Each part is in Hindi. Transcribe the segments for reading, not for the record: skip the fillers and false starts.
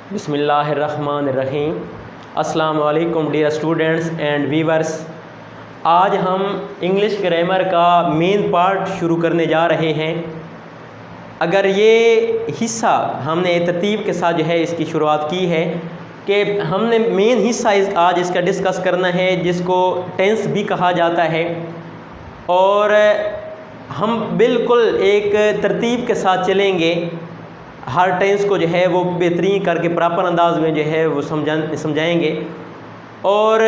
बिस्मिल्लाहिर्रहमानिर्रहीम। अस्सलाम वालेकुम डियर स्टूडेंट्स एंड व्यूअर्स। आज हम इंग्लिश ग्रामर का मेन पार्ट शुरू करने जा रहे हैं। अगर ये हिस्सा हमने तरतीब के साथ जो है इसकी शुरुआत की है कि हमने मेन हिस्सा आज इसका डिस्कस करना है, जिसको टेंस भी कहा जाता है, और हम बिल्कुल एक तरतीब के साथ चलेंगे। हर टेंस को जो है वो बेहतरीन करके प्रॉपर अंदाज में जो है वो समझाएंगे, और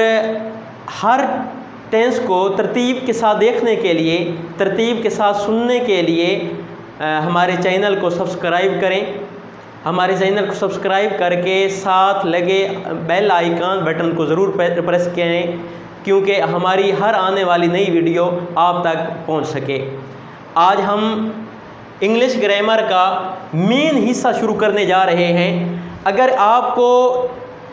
हर टेंस को तरतीब के साथ देखने के लिए, तरतीब के साथ सुनने के लिए हमारे चैनल को सब्सक्राइब करें। हमारे चैनल को सब्सक्राइब करके साथ लगे बेल आइकन बटन को ज़रूर प्रेस करें, क्योंकि हमारी हर आने वाली नई वीडियो आप तक पहुंच सके। आज हम इंग्लिश ग्रामर का मेन हिस्सा शुरू करने जा रहे हैं। अगर आपको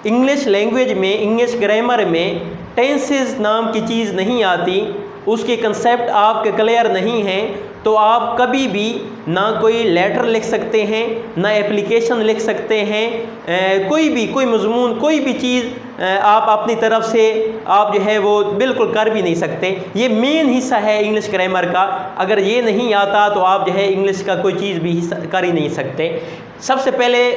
इंग्लिश लैंग्वेज में, इंग्लिश ग्रामर में टेंसेस नाम की चीज़ नहीं आती, उसके कंसेप्ट आपके क्लियर नहीं हैं, तो आप कभी भी ना कोई लेटर लिख सकते हैं, ना एप्लीकेशन लिख सकते हैं, कोई मजमून, कोई भी चीज़ आप अपनी तरफ से आप जो है वो बिल्कुल कर भी नहीं सकते। ये मेन हिस्सा है इंग्लिश ग्रामर का। अगर ये नहीं आता तो आप जो है इंग्लिश का कोई चीज़ भी कर ही नहीं सकते। सबसे पहले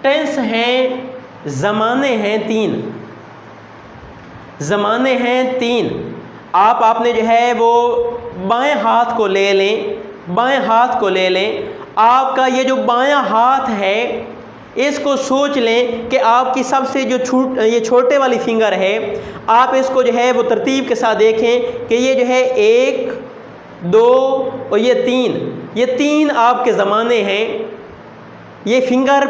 टेंस हैं, ज़माने हैं तीन। ज़माने हैं तीन। आपने जो है वो बाएं हाथ को ले लें, बाएं हाथ को ले लें। आपका ये जो बायां हाथ है, इसको सोच लें कि आपकी सबसे जो ये छोटे वाली फिंगर है, आप इसको जो है वो तरतीब के साथ देखें कि ये जो है 1, 2 और ये तीन आपके ज़माने हैं। ये फिंगर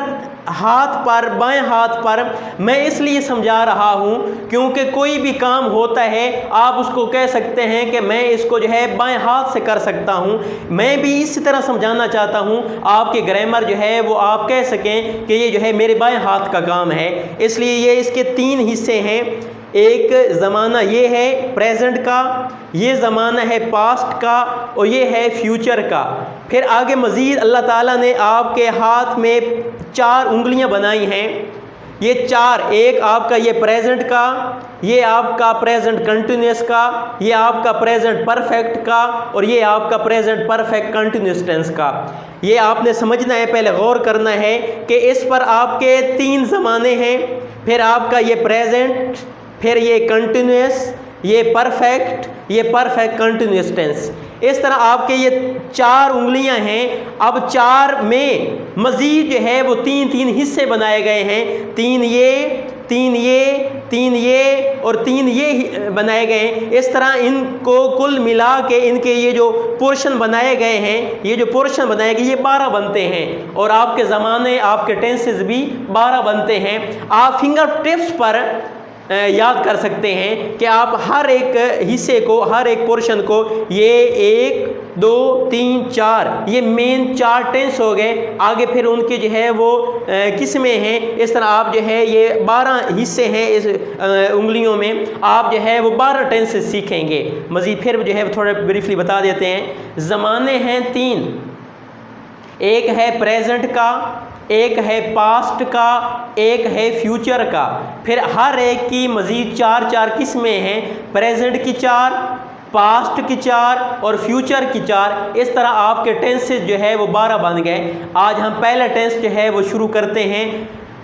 हाथ पर, बाएं हाथ पर मैं इसलिए समझा रहा हूँ क्योंकि कोई भी काम होता है आप उसको कह सकते हैं कि मैं इसको जो है बाएं हाथ से कर सकता हूँ। मैं भी इसी तरह समझाना चाहता हूँ आपके ग्रामर जो है वो आप कह सकें कि ये जो है मेरे बाएं हाथ का काम है। इसलिए ये इसके तीन हिस्से हैं। एक ज़माना ये है प्रेजेंट का, ये ज़माना है पास्ट का, और ये है फ्यूचर का। फिर आगे मज़ीद अल्लाह ताला ने आपके हाथ में 4 उंगलियां बनाई हैं। ये 4, एक आपका ये प्रेजेंट का, ये आपका प्रेजेंट कंटिन्यूस का, ये आपका प्रेजेंट परफेक्ट का, और ये आपका प्रेजेंट परफेक्ट कंटिन्यूस टेंस का। ये आपने समझना है, पहले गौर करना है कि इस पर आपके 3 ज़माने हैं। फिर आपका ये प्रेजेंट, फिर ये कंटिन्यूस, ये परफेक्ट कंटिन्यूस टेंस। इस तरह आपके ये 4 उंगलियां हैं। अब 4 में मज़ीद जो है वो 3 हिस्से बनाए गए हैं। 3 ये और 3 ये बनाए गए हैं। इस तरह इनको कुल मिला के इनके ये जो पोर्शन बनाए गए हैं, ये जो पोर्शन बनाए गए, ये 12 बनते हैं। और आपके ज़माने, आपके टेंसेस भी 12 बनते हैं। आप फिंगर टिप्स पर याद कर सकते हैं कि आप हर एक हिस्से को, हर एक पोर्शन को, ये 1, 2, 3, 4, ये मेन 4 टेंस हो गए। आगे फिर उनके जो है वो किस्में हैं। इस तरह आप जो है ये 12 हिस्से हैं इस उंगलियों में। आप जो है वो 12 टेंसेस सीखेंगे। मज़ीद फिर जो है थोड़ा ब्रीफली बता देते हैं। ज़माने हैं 3, एक है प्रेजेंट का, एक है पास्ट का, एक है फ्यूचर का। फिर हर एक की मज़ीद 4 किस्में हैं। प्रेजेंट की 4, पास्ट की 4 और फ्यूचर की 4। इस तरह आपके टेंसेस जो है वो 12 बन गए। आज हम पहला टेंस जो है वो शुरू करते हैं।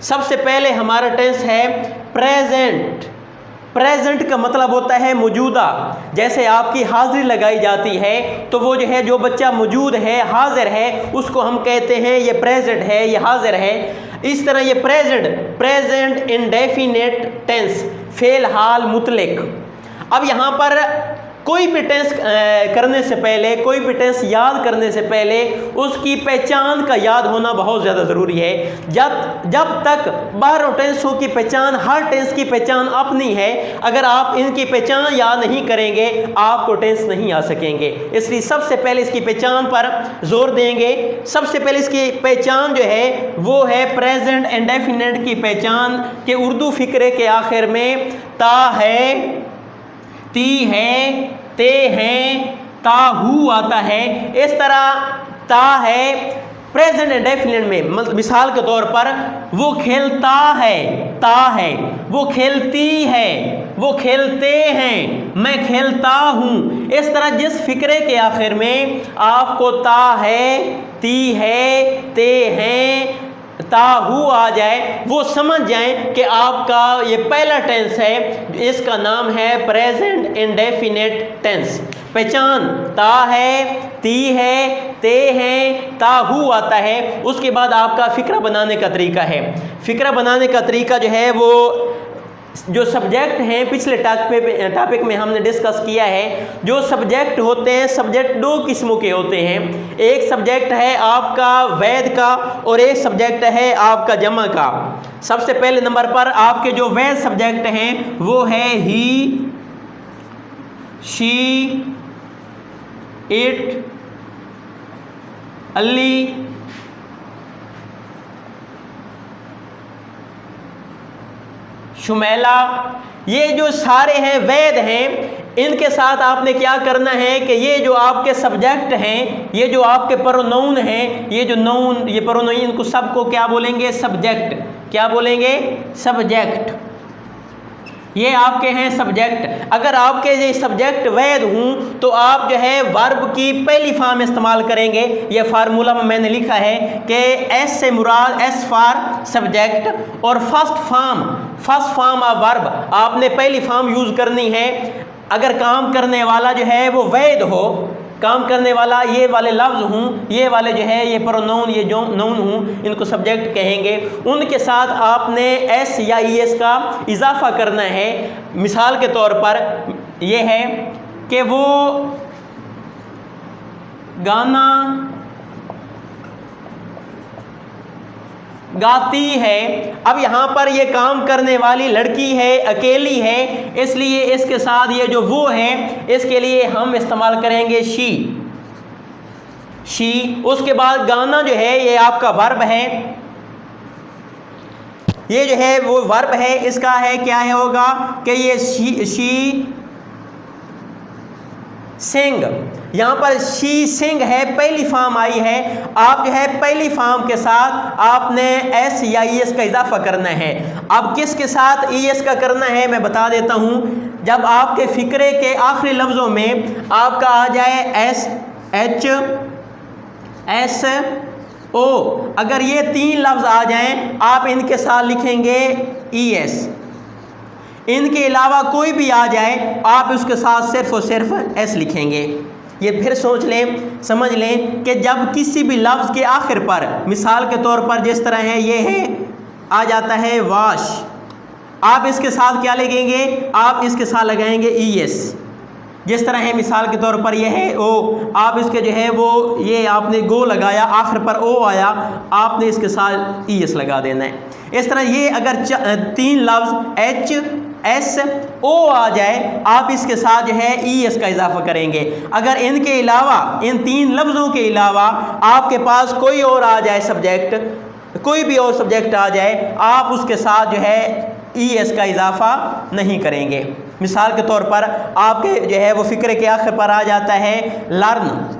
सबसे पहले हमारा टेंस है प्रेजेंट। प्रेजेंट का मतलब होता है मौजूदा। जैसे आपकी हाज़िरी लगाई जाती है तो वो जो है, जो बच्चा मौजूद है, हाजिर है, उसको हम कहते हैं ये प्रेजेंट है, ये हाजिर है। इस तरह ये प्रेजेंट इंडेफिनिट टेंस, फ़ेल हाल मुतलक। अब यहाँ पर कोई भी टेंस करने से पहले, कोई भी टेंस याद करने से पहले उसकी पहचान का याद होना बहुत ज़्यादा ज़रूरी है। जब तक 12 टेंसों की पहचान, हर टेंस की पहचान अपनी है, अगर आप इनकी पहचान याद नहीं करेंगे आपको टेंस नहीं आ सकेंगे। इसलिए सबसे पहले इसकी पहचान पर जोर देंगे। सबसे पहले इसकी पहचान जो है वो है प्रेजेंट इंडेफिनिट की पहचान के उर्दू फ़िक्रे के आखिर में ता है, ती है, ते हैं, ताहू आता है। इस तरह ता है, प्रेजेंट इंडेफिनिट में मिसाल के तौर पर वो खेलता है, ता है, वो खेलती है, वो खेलते हैं, मैं खेलता हूँ। इस तरह जिस फिक्रे के आखिर में आपको ता है, ती है, ते हैं, ताहू आ जाए, वो समझ जाएं कि आपका ये पहला टेंस है, इसका नाम है प्रेजेंट इंडेफिनिट टेंस। पहचान, ता है, ती है, ते हैं, ताहू आता है। उसके बाद आपका फ़िक्रा बनाने का तरीका है। फ़िक्रा बनाने का तरीका जो है वो जो सब्जेक्ट हैं, पिछले टॉपिक में हमने डिस्कस किया है, जो सब्जेक्ट होते हैं, सब्जेक्ट दो किस्मों के होते हैं। एक सब्जेक्ट है आपका वैध का और एक सब्जेक्ट है आपका जमा का। सबसे पहले नंबर पर आपके जो वैध सब्जेक्ट हैं वो है ही, शी, इट, अली, शुमैला। ये जो सारे हैं वैध हैं। इनके साथ आपने क्या करना है कि ये जो आपके सब्जेक्ट हैं, ये जो आपके प्रोनाउन हैं, ये जो नाउन, ये प्रोनाउन, इनको सबको क्या बोलेंगे? सब्जेक्ट। क्या बोलेंगे? सब्जेक्ट। ये आपके हैं सब्जेक्ट। अगर आपके ये सब्जेक्ट वैध हूँ तो आप जो है वर्ब की पहली फॉर्म इस्तेमाल करेंगे। ये फार्मूला में मैंने लिखा है कि एस से मुराद एस फॉर सब्जेक्ट और फर्स्ट फॉर्म ऑफ वर्ब, आपने पहली फॉर्म यूज़ करनी है। अगर काम करने वाला जो है वो वैध हो, काम करने वाला ये वाले लफ्ज़ हूँ, ये वाले जो है ये प्रोनाउन, ये जो नाउन हूँ, इनको सब्जेक्ट कहेंगे। उनके साथ आपने एस या ई एस का इजाफा करना है। मिसाल के तौर पर ये है कि वो गाना गाती है। अब यहाँ पर ये काम करने वाली लड़की है, अकेली है, इसलिए इसके साथ ये जो वो है, इसके लिए हम इस्तेमाल करेंगे शी। उसके बाद गाना जो है ये आपका वर्ब है, ये जो है वो वर्ब है। इसका है क्या है होगा कि ये शी सिंग, यहाँ पर शी सिंग है, पहली फॉर्म आई है। आप जो है पहली फॉर्म के साथ आपने एस या ई एस का इजाफा करना है। अब किसके साथ ई एस का करना है मैं बता देता हूँ। जब आपके फ़िक्रे के आखिरी लफ्ज़ों में आपका आ जाए एस, एच, एस, ओ, अगर ये तीन लफ्ज़ आ जाएं आप इनके साथ लिखेंगे ई एस। इनके अलावा कोई भी आ जाए आप उसके साथ सिर्फ और सिर्फ एस लिखेंगे। ये फिर सोच लें, समझ लें कि जब किसी भी लफ्ज़ के आखिर पर, मिसाल के तौर पर जिस तरह है ये है, आ जाता है वाश, आप इसके साथ क्या लगेंगे? आप इसके साथ लगाएंगे ई एस। जिस तरह है मिसाल के तौर पर यह है ओ, आप इसके जो है वो ये आपने गो लगाया, आखिर पर ओ आया, आपने इसके साथ ई एस लगा देना है। इस तरह ये अगर तीन लफ्ज़ एच, एस, ओ आ जाए आप इसके साथ जो है ई एस का इजाफा करेंगे। अगर इनके अलावा, इन तीन लफ्ज़ों के अलावा आपके पास कोई और आ जाए सब्जेक्ट, कोई भी और सब्जेक्ट आ जाए, आप उसके साथ जो है ई एस का इजाफा नहीं करेंगे। मिसाल के तौर पर आपके जो है वो फ़िक्रे के आखिर पर आ जाता है लर्न।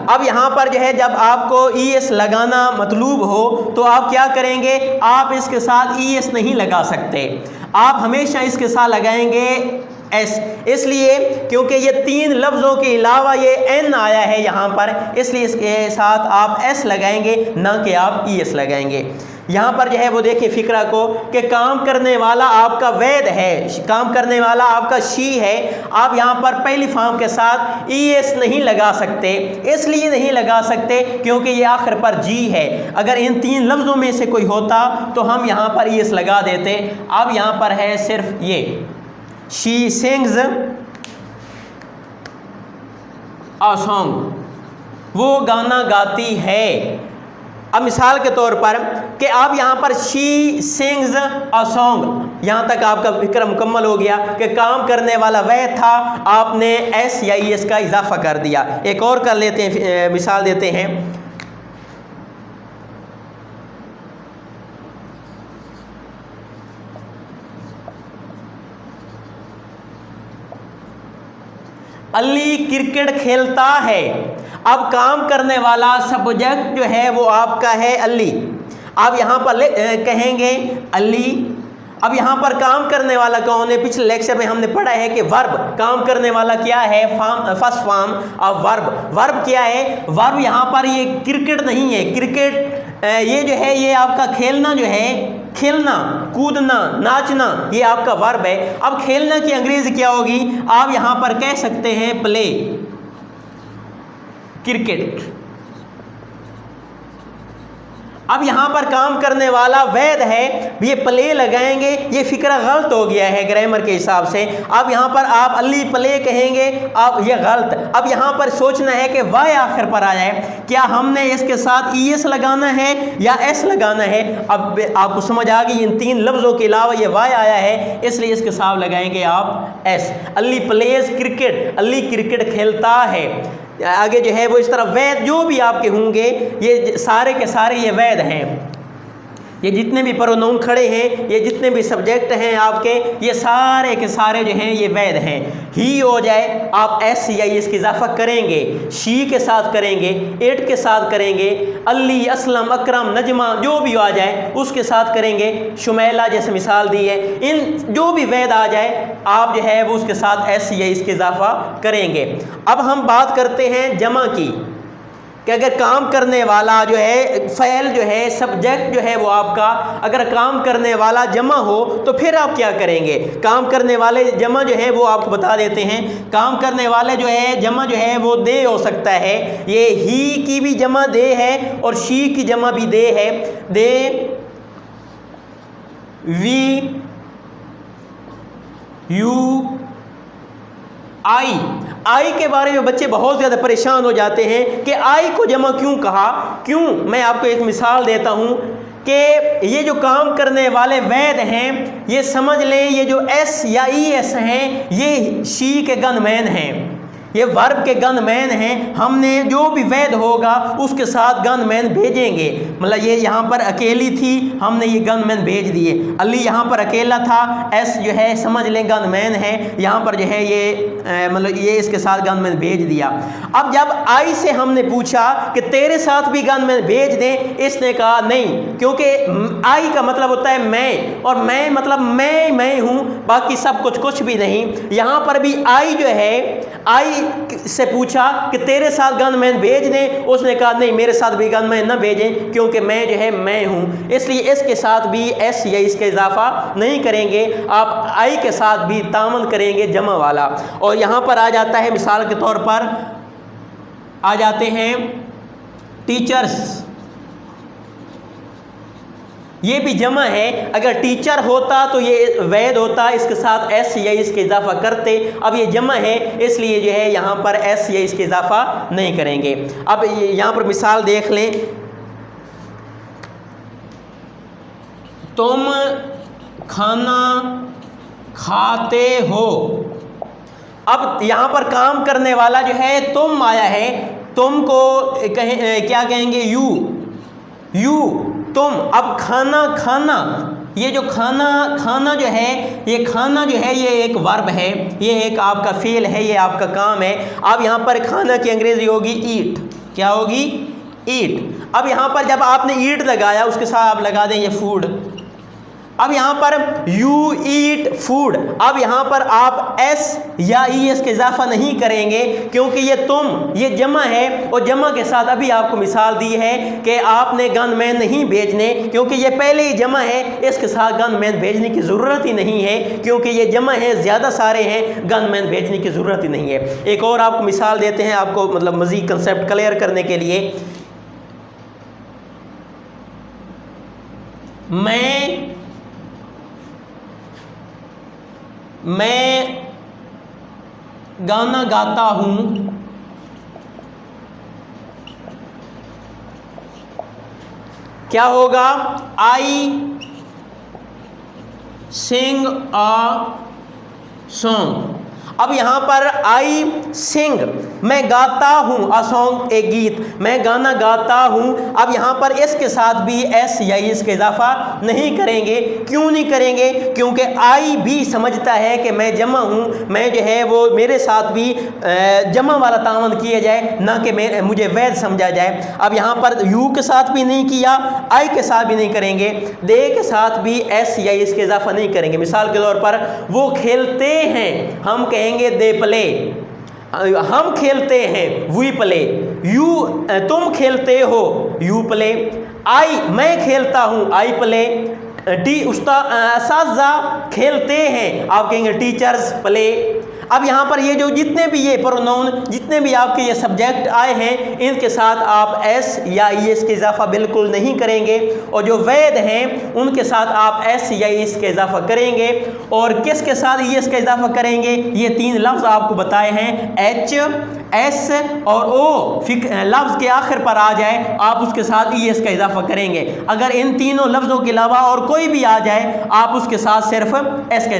अब यहाँ पर जो है जब आपको ई एस लगाना मतलूब हो तो आप क्या करेंगे? आप इसके साथ ई एस नहीं लगा सकते, आप हमेशा इसके साथ लगाएंगे एस। इसलिए क्योंकि ये तीन लफ्ज़ों के अलावा ये एन आया है यहाँ पर, इसलिए इसके साथ आप एस लगाएंगे, ना कि आप ई एस लगाएंगे। यहाँ पर जो है वो देखिए फ़िक्रा को कि काम करने वाला आपका वैद है, काम करने वाला आपका शी है। आप यहाँ पर पहली फॉर्म के साथ ई एस नहीं लगा सकते, इसलिए नहीं लगा सकते क्योंकि ये आखिर पर जी है। अगर इन तीन लफ्ज़ों में से कोई होता तो हम यहाँ पर ई एस लगा देते। अब यहाँ पर है सिर्फ ये शी सिंग्स अ सॉन्ग, वो गाना गाती है। अब मिसाल के तौर पर कि आप यहाँ पर शी सिंग्स अ सॉन्ग, यहाँ तक आपका फिक्र मुकम्मल हो गया कि काम करने वाला वह था, आपने एस या ई एस का इजाफा कर दिया। एक और कर लेते हैं, मिसाल देते हैं। अली क्रिकेट खेलता है। अब काम करने वाला सब्जेक्ट जो है वो आपका है अली। आप यहाँ पर कहेंगे अली। अब यहाँ पर काम करने वाला कौन है? पिछले लेक्चर में हमने पढ़ा है कि वर्ब, काम करने वाला क्या है? First form of verb. Verb क्या है? वर्ब यहाँ पर ये क्रिकेट नहीं है। क्रिकेट ये जो है ये आपका खेलना जो है, खेलना, कूदना, नाचना, ये आपका वर्ब है। अब खेलना की अंग्रेजी क्या होगी? आप यहाँ पर कह सकते हैं प्ले क्रिकेट। अब यहाँ पर काम करने वाला वैद है, ये प्ले लगाएंगे, ये फिक्रा गलत हो गया है ग्रामर के हिसाब से। अब यहाँ पर आप अली प्ले कहेंगे, अब ये गलत। अब यहाँ पर सोचना है कि वाई आखिर पर आ जाए, क्या हमने इसके साथ ईएस लगाना है या एस लगाना है? अब आपको समझ आ गई, इन तीन लफ्ज़ों के अलावा ये वाई आया है, इसलिए इसके साथ लगाएंगे आप S. Ali pledge cricket, Ali cricket खेलता है। आगे जो है वो इस तरह वैद जो भी आपके होंगे ये सारे के सारे ये वैद हैं। ये जितने भी प्रोनाउन खड़े हैं, ये जितने भी सब्जेक्ट हैं आपके, ये सारे के सारे जो हैं ये वैद हैं। ही हो जाए आप एस या इसकी इजाफा करेंगे, शी के साथ करेंगे, एट के साथ करेंगे, अली, असलम, अकरम, नजमा जो भी आ जाए उसके साथ करेंगे, शुमैला जैसे मिसाल दी है। इन जो भी वैद आ जाए आप जो है वो उसके साथ एस या इसकी इजाफा करेंगे। अब हम बात करते हैं जमा की, कि अगर काम करने वाला जो है फ़ैल जो है सब्जेक्ट जो है वो आपका अगर काम करने वाला जमा हो तो फिर आप क्या करेंगे? काम करने वाले जमा जो है वो आपको बता देते हैं। काम करने वाले जो है जमा जो है वो दे हो सकता है, ये ही की भी जमा दे है और शी की जमा भी दे है। दे, वी, यू, आई। आई के बारे में बच्चे बहुत ज़्यादा परेशान हो जाते हैं कि आई को जमा क्यों कहा, क्यों? मैं आपको एक मिसाल देता हूँ कि ये जो काम करने वाले वैद हैं ये समझ लें, ये जो एस या ई एस हैं ये शी के गनमैन हैं, ये वर्ब के गनमैन हैं। हमने जो भी वैद होगा उसके साथ गनमैन भेजेंगे। मतलब ये यहाँ पर अकेली थी, हमने ये गनमैन भेज दिए। अली यहाँ पर अकेला था, एस जो है समझ लें गनमैन है, यहाँ पर जो है ये मतलब ये इसके साथ गनमैन भेज दिया। अब जब आई से हमने पूछा कि तेरे साथ भी गनमैन भेज दें, इसने कहा नहीं, क्योंकि आई का मतलब होता है मैं, और मैं मतलब मैं हूँ, बाकी सब कुछ भी नहीं। यहाँ पर भी आई जो है, आई से पूछा कि तेरे साथ गनमैन भेज दें, उसने कहा नहीं, मेरे साथ भी गनमैन ना भेजें, क्योंकि मैं जो है मैं हूँ, इसलिए इसके साथ भी एस या इसका इजाफा नहीं करेंगे। आप आई के साथ भी तामल करेंगे जमा वाला। और यहाँ पर आ जाता है, मिसाल के तौर पर आ जाते हैं टीचर्स, ये भी जमा है। अगर टीचर होता तो ये वैद होता, इसके साथ एस या इसके इजाफा करते। अब ये जमा है इसलिए जो है यहाँ पर एस या इसके इजाफा नहीं करेंगे। अब यहाँ पर मिसाल देख लें, तुम खाना खाते हो। अब यहाँ पर काम करने वाला जो है तुम आया है, तुमको क्या कहेंगे? यू, तुम। अब खाना, ये जो खाना जो है, ये खाना जो है ये एक वर्ब है, ये एक आपका फेल है, ये आपका काम है। अब यहाँ पर खाना की अंग्रेजी होगी ईट। क्या होगी? ईट। अब यहाँ पर जब आपने ईट लगाया उसके साथ आप लगा दें ये फूड। अब यहाँ पर यू ईट फूड। अब यहाँ पर आप एस या ई एस के इजाफा नहीं करेंगे, क्योंकि ये तुम, ये जमा है, और जमा के साथ अभी आपको मिसाल दी है कि आपने गनमैन नहीं भेजने, क्योंकि ये पहले ही जमा है, इसके साथ गनमैन भेजने की ज़रूरत ही नहीं है, क्योंकि ये जमा है, ज़्यादा सारे हैं, गनमैन भेजने की ज़रूरत ही नहीं है। एक और आपको मिसाल देते हैं, आपको मतलब मज़ीद कंसेप्ट क्लियर करने के लिए। मैं गाना गाता हूँ। क्या होगा? आई सिंग अ सॉन्ग। अब यहाँ पर आई सिंग, मैं गाता हूँ, अ सॉन्ग एक गीत, मैं गाना गाता हूँ। अब यहाँ पर एस के साथ भी एस या इस का इजाफा नहीं करेंगे। क्यों नहीं करेंगे? क्योंकि आई भी समझता है कि मैं जमा हूँ, मैं जो है वो मेरे साथ भी जमा वाला तावन किया जाए, ना कि मुझे वैध समझा जाए। अब यहाँ पर यू के साथ भी नहीं किया, आई के साथ भी नहीं करेंगे, दे के साथ भी एस या इसके इजाफा नहीं करेंगे। मिसाल के तौर पर वो खेलते हैं, हम कहेंगे दे प्ले, हम खेलते हैं वी प्ले, यू तुम खेलते हो यू प्ले, आई मैं खेलता हूँ आई प्ले, असातिज़ा खेलते हैं, आप कहेंगे टीचर्स प्ले। अब यहाँ पर ये जो जितने भी ये प्रोनाउन, जितने भी आपके ये सब्जेक्ट आए हैं, इनके साथ आप एस या एस के इजाफा बिल्कुल नहीं करेंगे, और जो वैध हैं उनके साथ आप एस या एस के इजाफा करेंगे। और किस के साथ एस का इजाफा करेंगे? ये तीन लफ्ज़ आपको बताए हैं, एच, एस और ओ लफ्ज़ के आखिर पर आ जाए, आप उसके साथ ई एस का इजाफा करेंगे। अगर इन तीनों लफ्ज़ों के अलावा और कोई भी आ जाए, आप उसके साथ सिर्फ एस का